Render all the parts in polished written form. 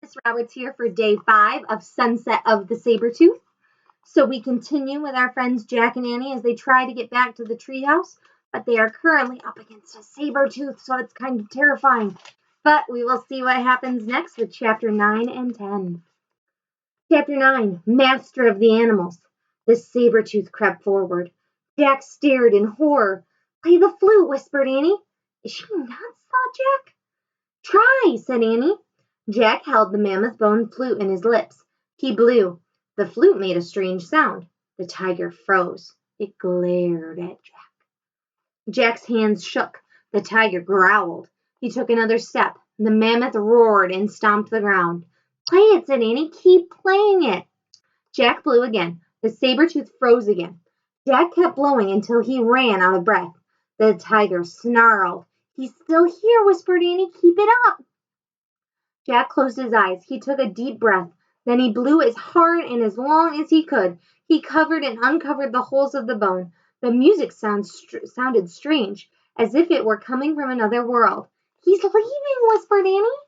Miss Roberts here for day 5 of Sunset of the Sabertooth. So we continue with our friends Jack and Annie as they try to get back to the treehouse, but they are currently up against a Sabertooth, so it's kind of terrifying. But we will see what happens next with Chapter 9 and 10. Chapter 9, Master of the Animals. The Sabertooth crept forward. Jack stared in horror. "Play the flute," whispered Annie. "Is she nuts?" thought Jack. "Try," said Annie. Jack held the mammoth bone flute in his lips. He blew. The flute made a strange sound. The tiger froze. It glared at Jack. Jack's hands shook. The tiger growled. He took another step. The mammoth roared and stomped the ground. "Play it," said Annie. "Keep playing it." Jack blew again. The saber-tooth froze again. Jack kept blowing until he ran out of breath. The tiger snarled. "He's still here," whispered Annie. "Keep it up." Jack closed his eyes. He took a deep breath. Then he blew as hard and as long as he could. He covered and uncovered the holes of the bone. The music sounded strange, as if it were coming from another world. "He's leaving," whispered Annie.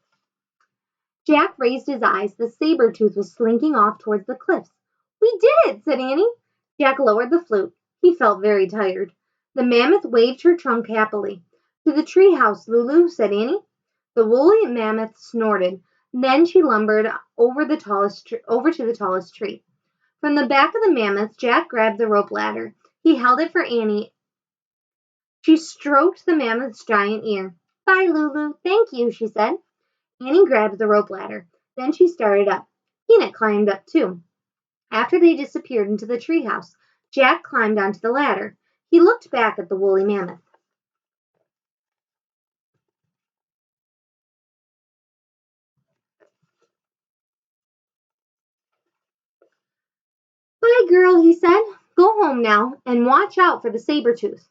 Jack raised his eyes. The saber-tooth was slinking off towards the cliffs. "We did it," said Annie. Jack lowered the flute. He felt very tired. The mammoth waved her trunk happily. "To the treehouse, Lulu," said Annie. The woolly mammoth snorted. Then she lumbered over to the tallest tree. From the back of the mammoth, Jack grabbed the rope ladder. He held it for Annie. She stroked the mammoth's giant ear. "Bye, Lulu." "Thank you," she said. Annie grabbed the rope ladder. Then she started up. Peanut climbed up too. After they disappeared into the treehouse, Jack climbed onto the ladder. He looked back at the woolly mammoth. "Bye, girl," he said. "Go home now, and watch out for the saber-tooth."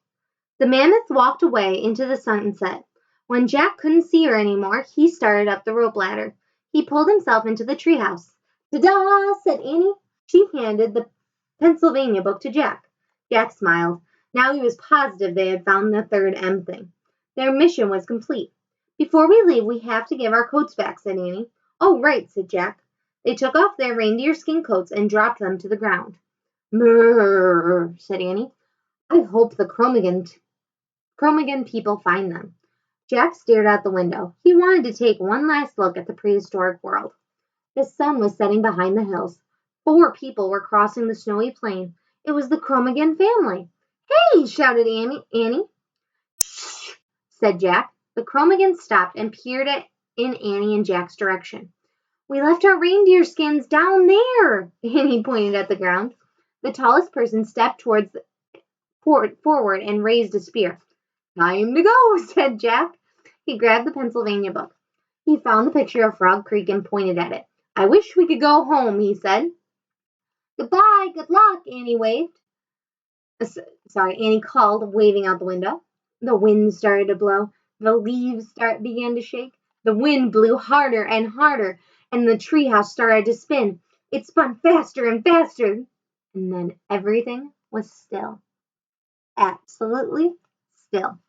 The mammoth walked away into the sunset. When Jack couldn't see her anymore, he started up the rope ladder. He pulled himself into the treehouse. "Ta-da!" said Annie. She handed the Pennsylvania book to Jack. Jack smiled. Now he was positive they had found the third M thing. Their mission was complete. "Before we leave, we have to give our coats back," said Annie. "Oh, right," said Jack. They took off their reindeer skin coats and dropped them to the ground. "Mrrr," said Annie. "I hope the Cromagan people find them." Jack stared out the window. He wanted to take one last look at the prehistoric world. The sun was setting behind the hills. 4 people were crossing the snowy plain. It was the Cromagan family. "Hey!" shouted Annie. "Shh!" said Jack. The Cromagans stopped and peered in Annie and Jack's direction. "We left our reindeer skins down there," Annie pointed at the ground. The tallest person stepped forward and raised a spear. "Time to go," said Jack. He grabbed the Pennsylvania book. He found the picture of Frog Creek and pointed at it. "I wish we could go home," he said. "Goodbye, good luck," Annie waved. Annie called, waving out the window. The wind started to blow. The leaves began to shake. The wind blew harder and harder, and the treehouse started to spin. It spun faster and faster, and then everything was still. Absolutely still.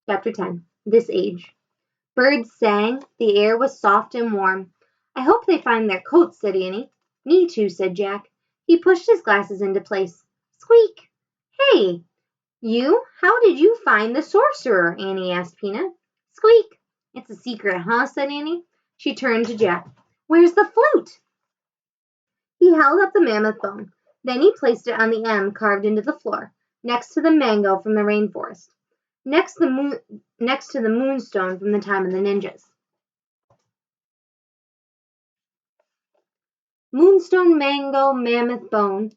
Chapter 10. This Age. Birds sang. The air was soft and warm. "I hope they find their coats," said Annie. "Me too," said Jack. He pushed his glasses into place. Squeak! "Hey, you, how did you find the sorcerer?" Annie asked Peanut. Squeak! "It's a secret, huh?" said Annie. She turned to Jack. "Where's the flute?" He held up the mammoth bone. Then he placed it on the M carved into the floor, next to the mango from the rainforest, next to the moonstone from the time of the ninjas. "Moonstone, mango, mammoth bone,"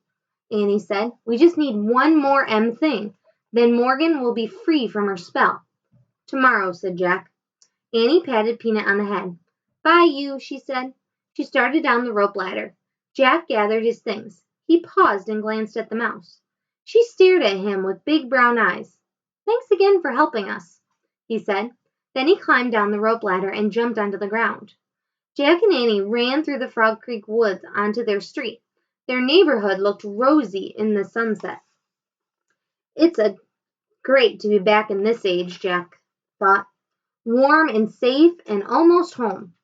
Annie said. "We just need one more M thing. Then Morgan will be free from her spell." "Tomorrow," said Jack. Annie patted Peanut on the head. "Bye, you," she said. She started down the rope ladder. Jack gathered his things. He paused and glanced at the mouse. She stared at him with big brown eyes. "Thanks again for helping us," he said. Then he climbed down the rope ladder and jumped onto the ground. Jack and Annie ran through the Frog Creek woods onto their street. Their neighborhood looked rosy in the sunset. "It's great to be back in this age," Jack thought. "Warm and safe and almost home."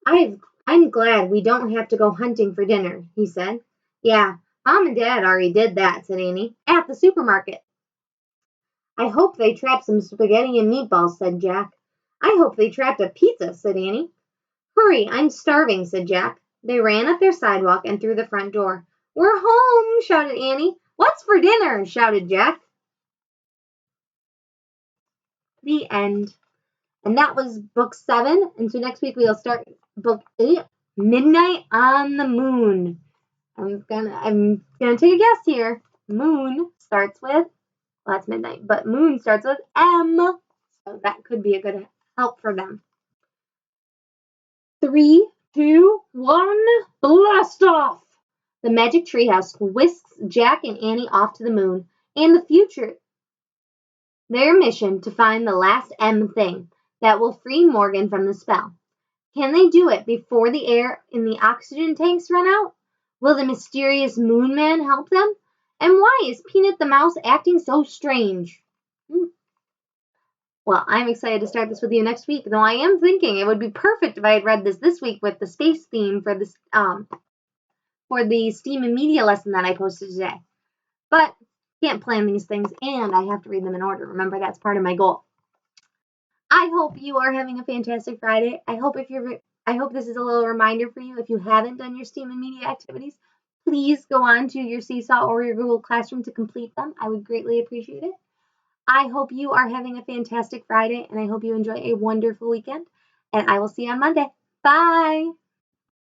I'm glad we don't have to go hunting for dinner, he said. Yeah, Mom and Dad already did that, said Annie, at the supermarket. I hope they trapped some spaghetti and meatballs, said Jack. I hope they trapped a pizza, said Annie. Hurry, I'm starving, said Jack. They ran up their sidewalk and through the front door. We're home, shouted Annie. What's for dinner? Shouted Jack. The end. And that was book 7. And so next week we'll start book 8, Midnight on the Moon. I'm gonna take a guess here. Moon starts with, well, that's midnight, but moon starts with M. So that could be a good help for them. 3, 2, 1, blast off! The magic treehouse whisks Jack and Annie off to the moon and the future. Their mission to find the last M thing that will free Morgan from the spell. Can they do it before the air in the oxygen tanks run out? Will the mysterious Moon Man help them? And why is Peanut the Mouse acting so strange? Well, I'm excited to start this with you next week, though I am thinking it would be perfect if I had read this week with the space theme for this for the STEAM and media lesson that I posted today. But can't plan these things, and I have to read them in order. Remember, that's part of my goal. I hope you are having a fantastic Friday. I hope this is a little reminder for you. If you haven't done your STEAM and media activities, please go on to your Seesaw or your Google Classroom to complete them. I would greatly appreciate it. I hope you are having a fantastic Friday, and I hope you enjoy a wonderful weekend. And I will see you on Monday. Bye.